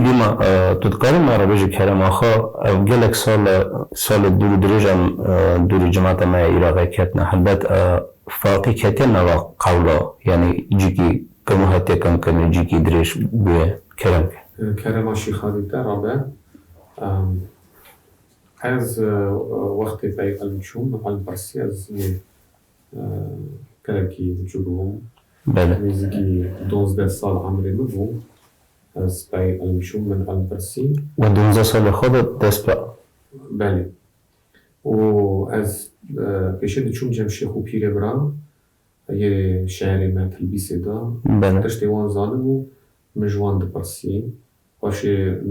دیما تو دکاری ما رو بجی کرم آخه گلک سال دور دریجم دور جماعت ما ایراقی کتنا حلبت فاقی کتنا و قولا یعنی جیکی کموهتی کن کنی جیکی دریش بوه کرم آشی خادی در رابع از وقتی بای علمشون علم برسی از کلکی وجودهم نزدیکی 12 سال عمری بودم از بای علمشون من علم برسی و 12 سال خود دست با بله و از پیشه دیچون جم شیخ و پیره برا یه شعری من تلبیسه دا تشتی وان زانم و مجوان دا برسی باشه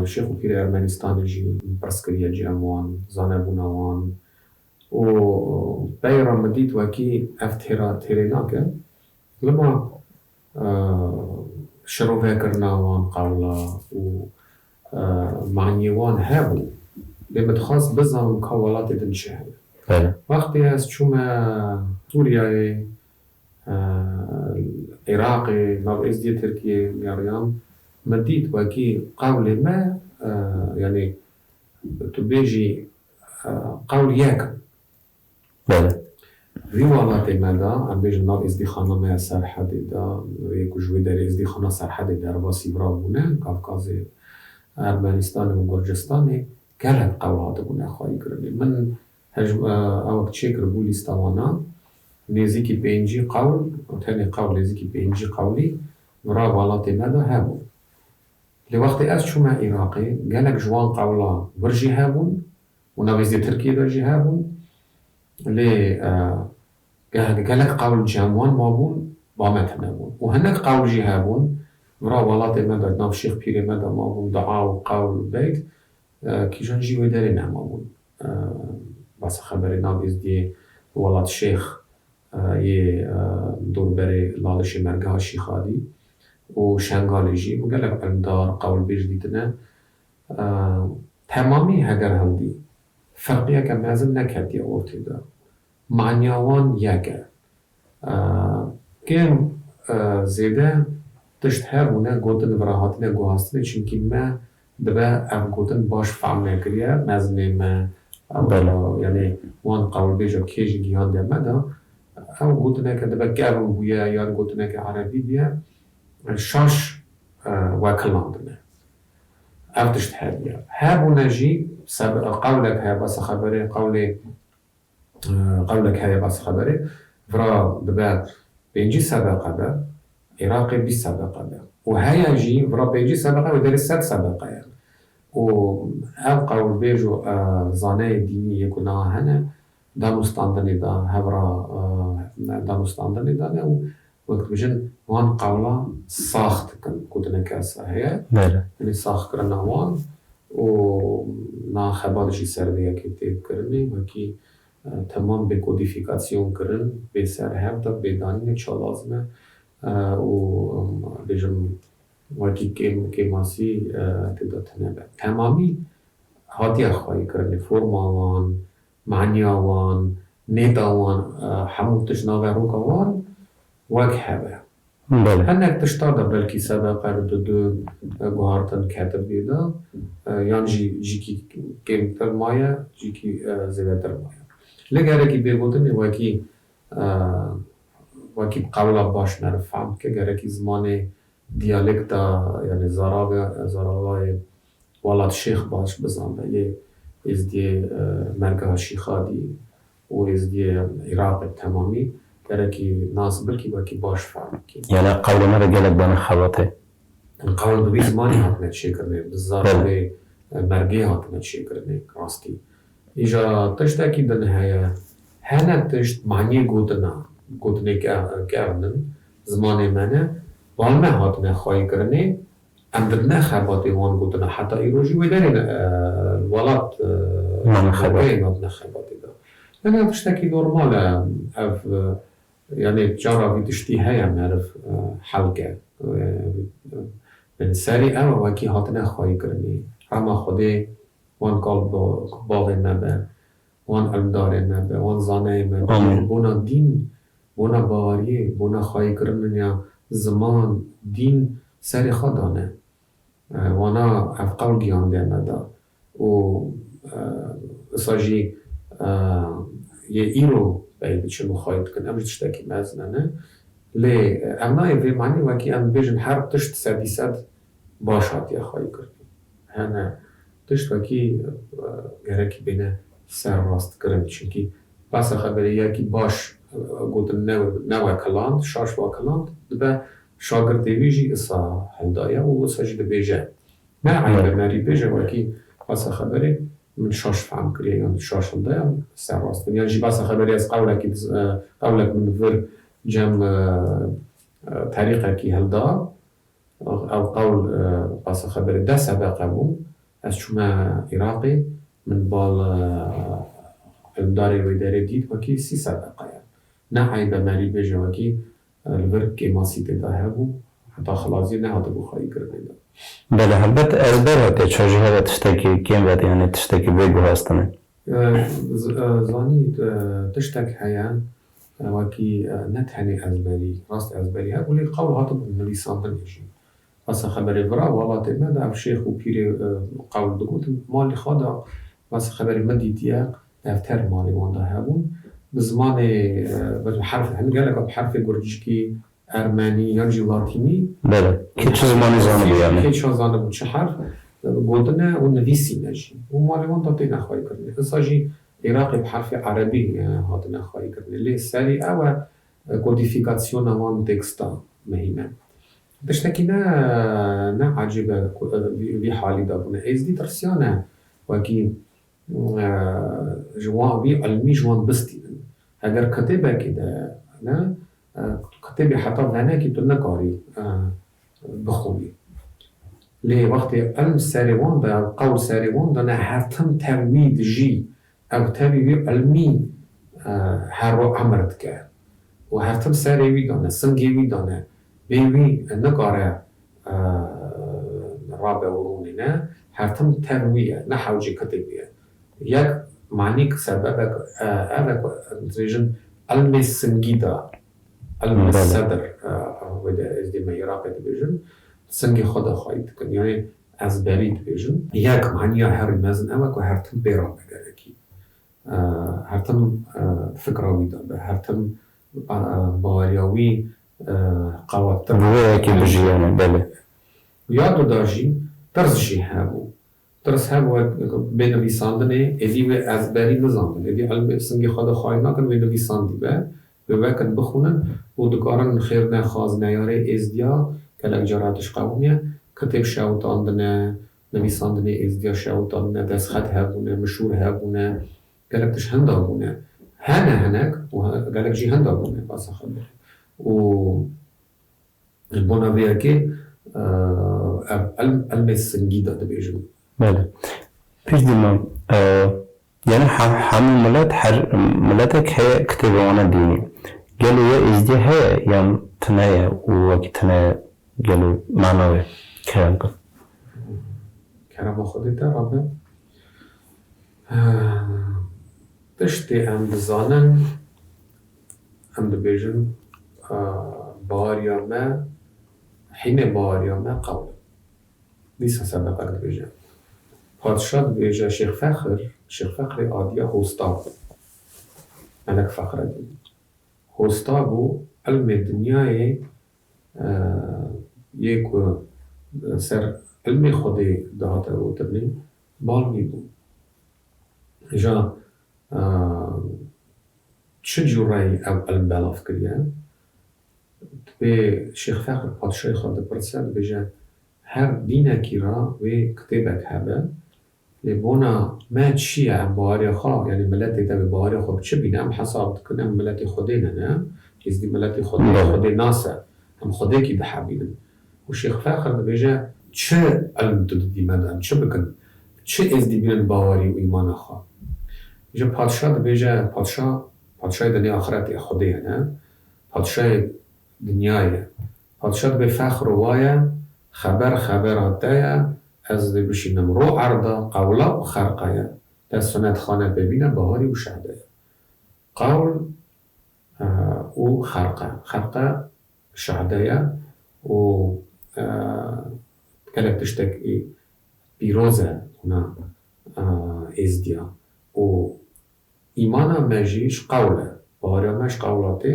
شیخ و پیره ارمنستان جی برسکریه جی اموان زانه بوناوان و بای را مدید وکی اف تیره ناکه لما شروع کرناوان قولا و معنیوان هبو لما تخاص بزن کولات دن شهر وقتی از چوم سوریه عراقي ناو اس دي تركيا ياريان مديت وكي قول ما يعني تبيجي قول ياك في والله ماذا عم بيجي ناو اس دي خانه ما سر حد دا يكو جوي دار اس دي خانه سر حد دار باسي برابونه كافكازي ارمنستان و گرجستان كلام قولات بونه خواهی کرده من او تشيكر بوليستوانا نزيكي بينجي قول وثاني قول نزيكي بينجي قولي ورا والاتي ماذا هابون لوقت أس شو ما عراقي قالك جوان قولا ورجي هابون ونغيزي تركيا درجي هابون لي قالك قول جاموان مابون بامت هنابون وهناك قول جي هابون ورا والاتي ماذا ناف شيخ بيري ماذا مابون دعاو قول بيت كي جان جي ويدارينا مابون بس خبري ناف إزدي ولات شيخ یه دور بره لالش مرگاه شیخادی و شنگالی جی و گلک علمدار قول بیش دیدنه تمامی هگر هندی فرقیه که مازم نکردی اورتی دا معنیوان یکه که زیده تشت هرونه گوتن وراحتنه گوهستنه چونکی ما دبه اف گوتن باش فهم نکریه مازنه ما یعنی وان قول بیجا کیجی گیان ده مده او گوتنه که دبا گرم بویا یا گوتنه که عربی بیا شاش وکلاندنه افتشت هدیه هابونه جی قولك هيا بس خبره قولك هيا بس خبره فرا دبا بينجي سابقه ده عراقي بي سابقه ده وهيا جي فرا بينجي سابقه وداري سات سابقه يعني و او قول بيجو زانه ديني يكونا هنه دانستاندنی دا هفرا دانستاندنی دا نه وقت بجن وان قولا ساخت کن کدنه کاسه هیا یعنی ساخت کرنا وان و نا خبادشی سردیه که تیب کرنی وکی تمام به کودیفیکاسیون کرن به سر هفته به دانی چه لازمه و بجن وکی که ماسی تداتنه به تمامی هاتی اخوایی کرنی فرماوان معنیاوان نیتاوان حموتش ناوروکاوان وک هبه هنک تشتاده بلکی سابقه دو گوهارتن کتب بیده یان جی کم ترمایه جی کی زیده ترمایه لگره کی بگوتن وکی قولا باش نرفهم که گره کی زمان دیالکتا یعنی زراغای والات شیخ باش بزنده یه ازدی مرگاه شیخادی و ازدی عراق تمامی درکی ناس بلکی باکی باش فهم کی یعنی قول ما رجالك بان خواته قول ببی زمانی هاتنه چه کرده بزار به مرگه هاتنه چه کرده راستی ایجا تشت کی دنهایه هنه تشت معنی گوتنه کردن زمان منه والمه هاتنه خواهی کرده اندر نخباتی وان گوتنه حتی ایروژی ویدارین الولاد نخباتی دا یعنی تشتاکی نورماله اف يعني جارة في تشتيها معرف حلقة من سری اما وکی هاتنه خواهی کرنی اما خوده وان قلب باغ نبه وان علمدار نبه وان زانه نبه بونا دین بونا باوریه بونا خواهی کرنی زمان دین سری خدانه وانا اف قول گیان ده و اساجی یه ایرو باید چه مخاید کن امش تشتاکی مزنانه لی امنای وی معنی وکی ام بیجن هر تشت سدی صد باشات یا خواهی کردی هنه تشت وکی گرکی بینه سر راست کرن چونکی بس خبری یکی باش گوتن نوع کلاند شاش و کلاند دبه شاگرد ویجی اصا هندایه و اساجی دبیجه ما عیبه مری بیجه وکی بس خبری من شاش فهم کریه یا شاش هندایه سر راست یعنی جی بس خبری از قولک من ور جم طریقه کی هلدا او قول بس خبری ده سبقه بوم از شما عراقی من بال الداري ويداري ديت وكي 300 دقيقة نحي بماري بيجي وكي الورك كيما سيتي داهبو حتى خلاصي نهاد بو خاي كرنيدا بله هلبت البته تشاجي هذا تشتكي كيم بعد يعني تشتكي بيجو هستنه زاني تشتك هيا وكي نتهني أزبالي راست أزبالي هاي ولي قول هاتب النبي صادم يجي بس خبري برا والله تبدا الشيخ وبيري قول دقوت مالي خادا بس خبري مديتيا دفتر مالي وانده هبون بزمان بحرف هن قالك بحرف جورجيكي أرماني يرجي لاتيني بله كيتش زماني زانبو يعني كيتش زانبو چه حرف قلتنا ونفيسي نجي ومالي وانده تينا خواهي كرني إصاجي عراقي بحرف عربي هاتنا خواهي كرني ليه سالي أو كوديفيكاسيون وان تكستا مهمة تشتكي نا عجيبة في حالي دابونا إيز دي ترسيانا وكي جوان بي علمي جوان بستي اگر كتبه كده نا كتبه حتى فانا كي تلنا كاري بخوني لي وقت علم ساريوان دا قول ساريوان دا هرتم ترويد جي او ترويد علمي هر عمرت كار وهرتم ساريوي دانا سنجيوي دانا بيوي نقارة رابع ورونينا هرتم تروية نحوجي كتبية یک معنی سبب اوک رژن علم سنگیدا علم صدر وده از دی میراقی دیویژن سنگی خدا خواهید کن یعنی از بری دیویژن یک معنی هر مزن اوک و هر تم بیرا بگرکی هر تم فکراوی دابه هر تم باریاوی قواتر بویاکی بجیانه بله یادو داشی ترزشی هبو درس هوا بنویساندنه ادی و از بری نزاندن ادی علم سنگی خدا خواهی نکن و نویساندی به وکن بخونن و دکارن خیر نخواز نیاره ازدیا که لگجاراتش قومیه کتب شاوتاندنه نویساندنه ازدیا شاوتاندنه دست خط هبونه مشهور هبونه گلکتش هندا بونه هنک و گلک جی هندا بونه باسا خبره و بنا که علم سنگی داده بیجن بله پیش دیمم یعنی همون ملتك هي كتاب وانا ديني قالوا يا ازدي هي يام تنايا ووكي تنايا قالوا معنوي كلامك كلام خودت رابع تشتي ام بزانن ام دبيجن باريا ما حين باريا ما قول ليس سبقك دبيجن پادشاه بیجه شیخ فخر آدیا هوستا ملک فخر دی هوستا بو علم دنیای یک سر علم خودی داده و تبنی بال می بو جا چه جورایی او علم بلاف کریه به شیخ فخر پادشاه خود پرسد بیجه هر دینکی را و کتابک هبه لبونا ما تشيء عن بواري خا يعني ملاتي تبي بواري خا بتشبي نعم حساب كنا ملاتي خدينا نعم إذا ملاتي خدي ناسا هم خديكي ده حبيبنا والشيخ فاخر ده بيجا تشا علم تدي ماذا تشا بكن تشا إذا بين بواري وإيمان خا جا بادشاه ده بيجا بادشاه دنيا آخرتي خديها نعم بادشاه دنيايا بادشاه ده بفاخر وايا خبر هاتايا از بشینم رو عرضه قولا و خرقه در سنت خانه ببینه بهاری و شهده قول و خرقه شهده و gelek tiştek pîroz e hûna êzdiya û îmana me jî ji qewl e. Baweriya me ji qewlatê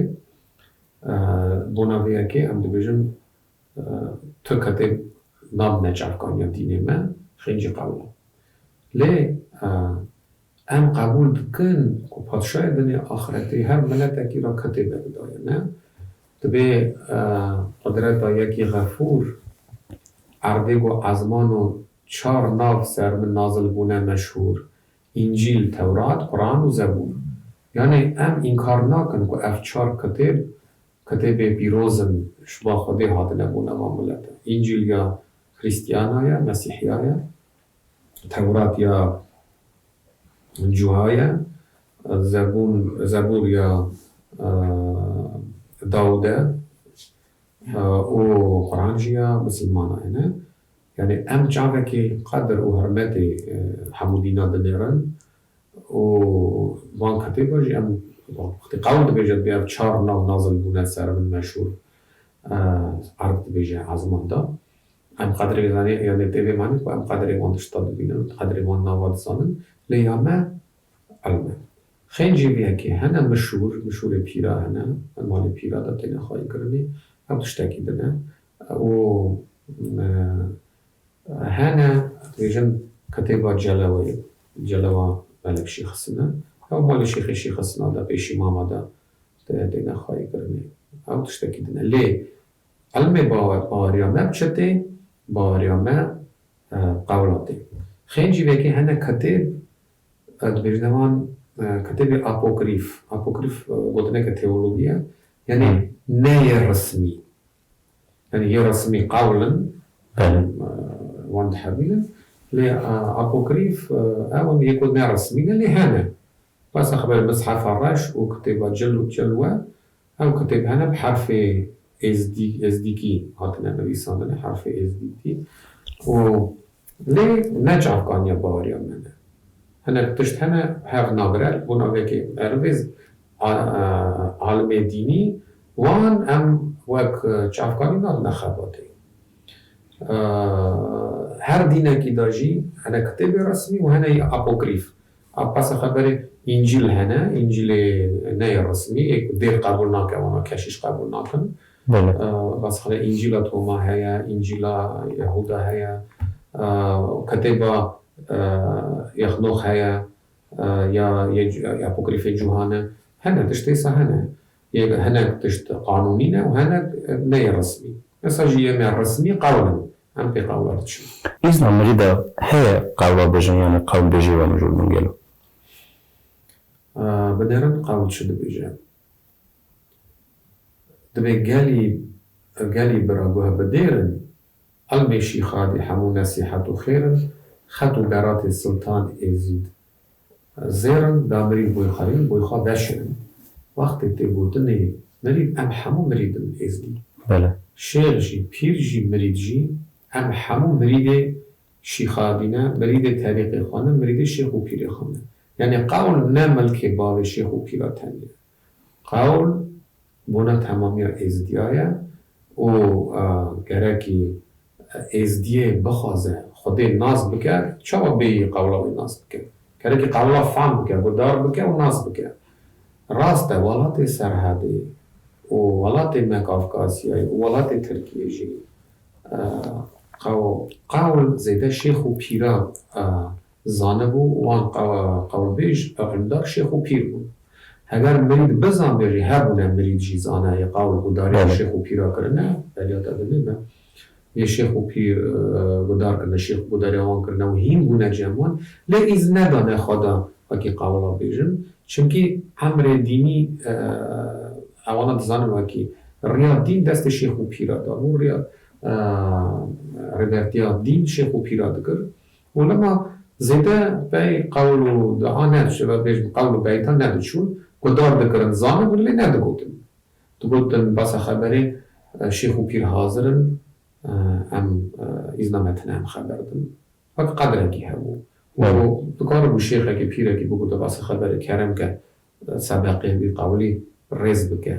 bona vê yekê em dibêjin tu ketê nabine çavkaniya dînê me xêncî qewl e. Lê em qebûl dikin ku padşayê dinê axretê her miletekî ra ketê vebidaye ne? Dibê qudreta yekî xefûr erdê got ezman û çar nav ser min nazil bûne meşhûr: İncîl, Tewrat, Quran û Zebûr. Yani em înkar nakin ku ev çar kitêbê pîroz in ji ba Xwedê hatine bû nava milete. İncîl ya Xrîstiyanan ye, Mesîhiya ye, Tewrat ya Cuha ye, Zebûr ya Dawûd e û Quran jî ya misilmanan ye ne? Yani em çavekî qedr û hirmetê hemû dîna dinêrin û van kitêba jî em wextê qewl dibêje bê ev çar nav nazil bûne ser min meşhûr erd dibêje ezman da. Em qedrê zanî yani têvê manî ku em qedrê wan tişta dibînin, qedrê wan nava dizanin, lê ya me elm e. Xêncî vê yekê hene mişûrê pîra hene, malê pîra da têne xwayîkirinê, ew tiştekî din e û hene dibêjin kitêba Celeweyê, Celewa Melek Şîxisîn e, ew malê Şîxê Şîxisîna da pêşî mama da têne xwayîkirinê, ew tiştekî din e. Lê elmê baweriya me bi çi tê? Baweriya me qewla tê. Xêncî vekê hene kitêb dibêjin wan kitêbê apokrîf. Apokrîf gotineke teologî ye, yani neyê resmî. Yani yê resmî qewl in wan dihebînin, lê apokrîf ew in yê ku ne resmî ne lê hene. Basa xeber Mishefa Reş û kitêba Cilwe ew kitêb hene bi herfê êzdîkî hatine nivîsandin, herfê êzdîkî û lê ne çavkaniya baweriya me ne. Hinek tişt hene hev nagire bûna vekê ervêz alimê dînî wan em wek çavkanî nadine xebatê. Her dînekî da jî hene kitêbê resmî û hene apokrîf. Basa xeberê İncîl hene, İncîlê neyê resmî, dêr qebûl nake wana keşîş qebûl nakin. Basa xwe İncîla Toma heye, İncîla Yehuda heye, kitêba Yexnox heye ya apokrîfê Cuhan e. Hene tiştê sa hene. Hinek tişt qanûnî ne û hinek neyê resmî. Mesela jî yê resmî qewl in. Em pê qewla diçin. İzna mirî de heye qewla bêjin yani qewlbêjî ve mijûl min gelo. Binêrin qewl çi dibêje? Dibê gelî bira guhe bidêrin, elmê şîxadî hemû nesîhet û xêrin, xet û beratê Sultan Êzîd zêrin da mirîv boî xelîl boî xwe veşirin. Wextê tê gotinê mirîv em hemû mirîdin êzdî. Şêx jî, pîr jî, mirîd jî em hemû mirîdê şîxadî ne, mirîdê terîqê xwe ne, mirîdê şêx û pîrê xwe ne. Yani qewl ne milkê bavê şêx û pîra tenê. Qewl bûna temamiya êzdiya ye û gerekî êzdiyê bixwaze Xwedê naz bike, çawa bêyî qewla wê naz bike. Gerekî qewla fehm bike, gudar bike û naz bike. Rast e welatê Serhedê û welatê me Kafkasyayê û welatê Tirkiyê jî qewl zêde şêx û pîra zanibû wan qewlbêj hildar şêx û pîr bûn. Heger mirîd bizanbe jî hebûne mirîd jî zane yê qewl gudariya şêx û pîra kirine, beliyata dinê me. Yê şêx û pîr gudar kirine, şêx gudariya wan kirine û hîn bûne cem wan, lê îz nedane xwe da wekî qewla bêjin. Çimkî emrê dînî ewana dizanin wekî riya dîn destê şêx û pîra da bû, riya rêbertiya dîn şêx û pîra dikir. û lema zêde bey qewl û daha ne bêjim qewl û beyta nediçûn, gudar dikirin zanibûn lê nedigotin. Digotin basa xeberê şêx û pîr hazirin, em îzna me tune em xeber din. Wek qedrekî hebû. Dikaribû şêxekî pîrekî bigute basa xeberê kerem ke sebeqê wî qewlî rêz bike,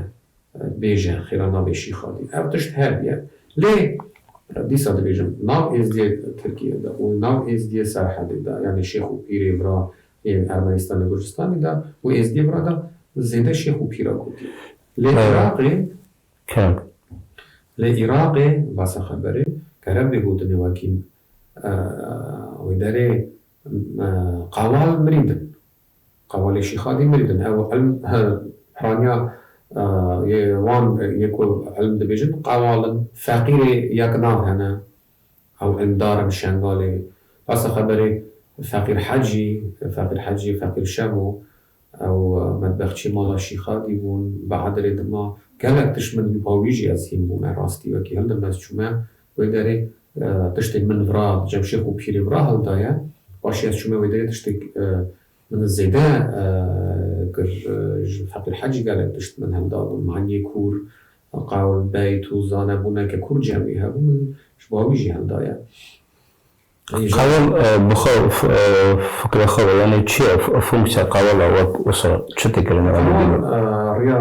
bêje xêra nabê şîxadî. Ev tişt hebe ye. Lê دیسا دبیجم ناو ازدی ترکیه دا و ناو ازدی سرحدی دا یعنی شیخ و پیری برا ارمنستان و گرجستان دا و ازدی برا دا زیده شیخ و پیرا کتی لعراقی باسا خبره کرب بگودن وکیم و داره قوال مریدن قوال شیخادی مریدن او علم حرانیا وان يكو علم دبيجن قوالن فقير يقناف هنا او اندارم شنغالي بس خبري فقير حجي فقير شمو او مدبخشي مالا شيخادي بون بعد ردما قالك تشمن يباويجي از هم بون راستي وكي هل دمز شما ويداري تشتي من فرا جمشيخ و بيري فرا هل دايا باشي از شما ويداري تشتي من الزيدة فقير حجي قالك تشت من هندار معني كور قاول بيت وزانبونا ككور جمعيها من شباويجي هندايا قاول بخوف فكرة خو يعني چی فونكسيا قاول وصل چه تكلم قاول ريا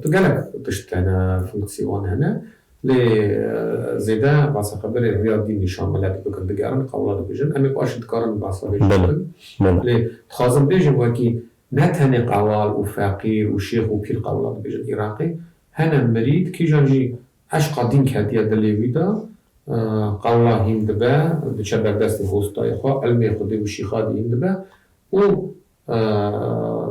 قالك تشت هنا فونكسيون هنا لزيدا باسا خبري الرياض دي نشان ملاك بكر دقارن قولات بيجن أمي باش دقارن باسا بيجن لي تخازم بيجن وكي نتهني قوال وفقير وشيخ وبير قولات بيجن إراقي هنا مريد كي جانجي أش قادين كهدية دليويدا قولا هندبا بتشبك دستي هوستا يخوا علمي خدي وشيخادي هندبا و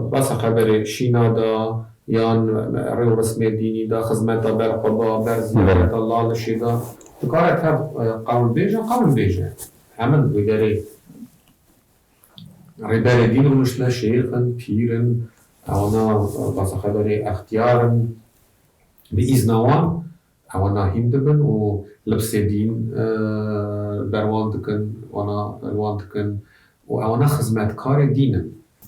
باسا خبري شينادا یان رو رسم دینی دا خدمت بر قضا بر زیارت الله لشیدا کارت هر قول بیجه همون ویداری ریبر دین رو نشله شیخن پیرن اونا بس خبری اختیارن به ایزنوان اونا هندبن و لبس دین بروان دکن اونا دکن و اونا خدمت کار دینن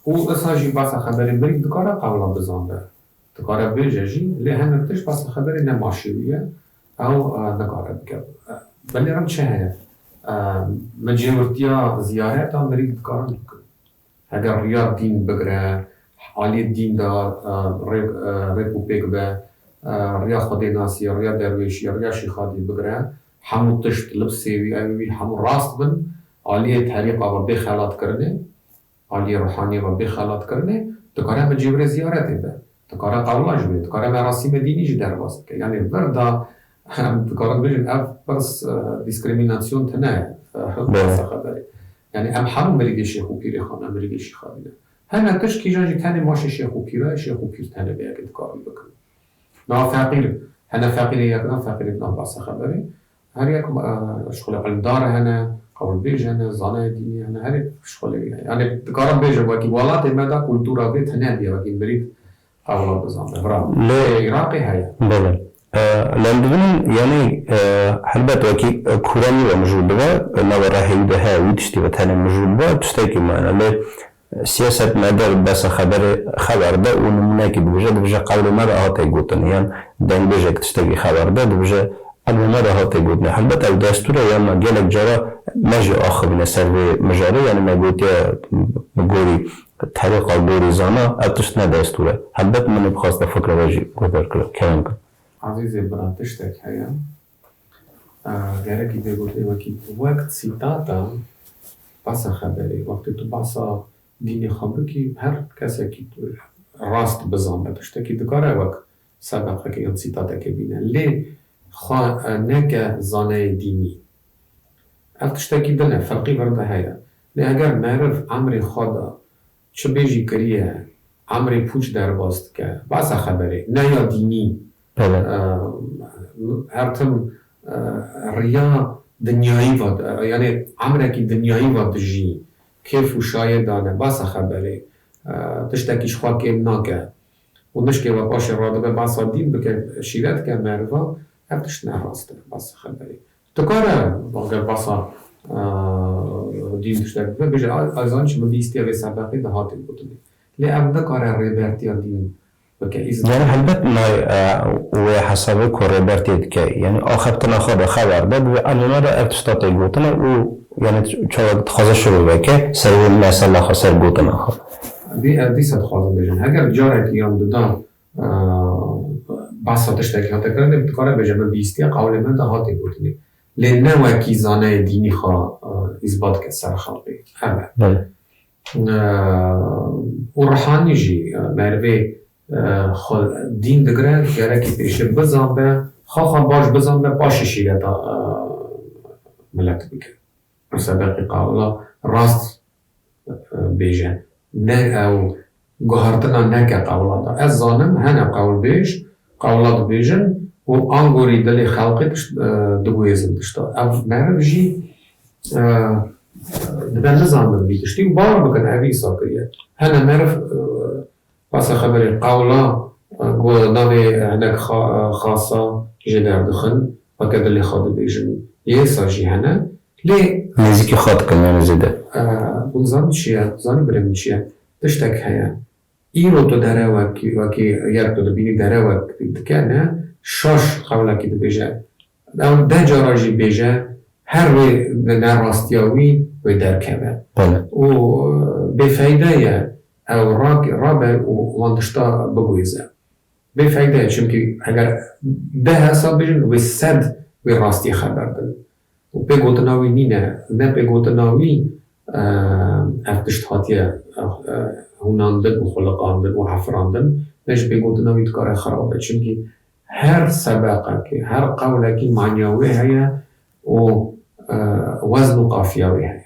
و اساجی بس خبری برید دکاره قولا بزانده تقارب بيجي لهنا بتش بس خبر إنه ماشية أو نقارب كب بل رم شهر مجبورتيا زيارات أو مريض تقارن لكن هذا رياض دين بقرا عالي الدين دا ريكو بيكبا ريا خدي ناسي ريا درويشي ريا شيخادي بقرا حمو تشت لبسي وي حمو راست بن عالي طريقة وبخالات كرنه عالي روحانية وبخالات كرنه تقارب مجبور زيارات ده تقارن قولا جوی تقارن مراسم دینی جدار باز که یعنی وردا تقارن بيجن اف بس دیسکریمیناسیون تنه بس خبره یعنی ام حرم مريد شيخ و پیر خانه مريد شيخ خانه هنه تش کی جانجی تنه ماشه شيخ و پیره شيخ و پیر تنه بیاید کاری بکن نا فقیر هنه فقیر یکنا فقیر نا بس خبره هر یک شغل علم داره هنه قول بيجن زانه دینی هنه هر شغل یعنی تقارن بيجن وکی ولات مدا کلتورا بیت هنه بیا وکی مريد قولا بزنده برام عراقي هيا بله لندن يعني حلبت وكي كوراني ومجرد بها نوع راهي بها ويتشتي بتهني مجرد بها تشتكي معنا لي سياسة مدار بس خبر ده ونمناكي بوجه قبل مرة هاتي قوتن يعني دان بيجك تشتكي خبر ده بوجه قبل مرة هاتي قوتن حلبت او دستورة يعني جالك جرى مجي آخر من سروي مجاري يعني ما قوتي بقولي طریقه دوری زانا اتش نداشته. البته من بخواست فکر واجی گذار کنم. عزیزی براتش تک هیا. گرکی بگویی وکی وقت سیتاتا پس خبری وقتی تو پس دینی خبری کی هر کسی کی راست بزنه داشته کی دکاره وقت سبب که این سیتاتا که بینه لی خا نکه زانه دینی. اتش تکی دنه فرقی ورده هیا. لی اگر معرف امر خدا چه بیجی کریه عمری پوچ در باست که بس خبره نه یا دینی هرتم ریا دنیایی واد یعنی عمره کی دنیایی واد جی کیف و شاید دانه بس خبره تشتکیش خواه که ناکه و نشکه و باش راده بس دین بکن شیرت که مروا هرتش نه راسته بس خبره تکاره اگر بس دین تشتاق بيجي أيضاً شو مبيستي على سباقي ده هاتين بطني لأبدا كاره ريبرتي دين بكإذن يعني هلبت ما وحسابه كوريبرتي كي يعني آخر تناخد خبر ده أنا ما رأيت تشتاق بطنه و يعني شو تخاذ شروع بكه سوي المسألة خسر بطنه آخر دي سدخاذ بيجن هجر جارك يوم ددا بس تشتاق هاتكرني بتكاره بيجي مبيستي قول من ده هاتين بطني لنوكي زانه ديني خا إثبات كسر خلقي أبدا بله ورحاني جي مروي دين دقران جركي بيش بزن به خا باش بزن به باش شيرتا ملت بك سبق قولا راست بيجن نه او گوهرتنا نکه قولا دا از زانم هنه قول بیش قولات بیجن و آنگوری دل خلقی دگویزن دشتا او مرد جی دبن نزانم بیدشتی و بار بکن اوی ساکریه هنه مرد پس خبری قولا گو ناوی هنک خاصا جدر دخن و که دل خود بیجن یه ساجی هنه لی نزدیکی خود کنه نزده اون زن چیه؟ زن برم چیه؟ تشتک هیا ایرو تو داره وکی یک تو دبینی داره وکی دکنه شاش قبلا کی دبیجه اون ده جاراجی بیجه هر وی در راستیاوی وی در کبه بله و بفایده یه او رابه و واندشتا بگویزه بفایده چونکه اگر ده حساب بیجن وی صد وی راستی خبر دن و بگوتناوی نینه نه بگوتناوی افتشت هاتیه هوناندن و خلقاندن و حفراندن نش بگوتناوی کار خرابه چونکه هر سبقه که هر قوله که معنیاوی هیا و وزن و قافیاوی هیا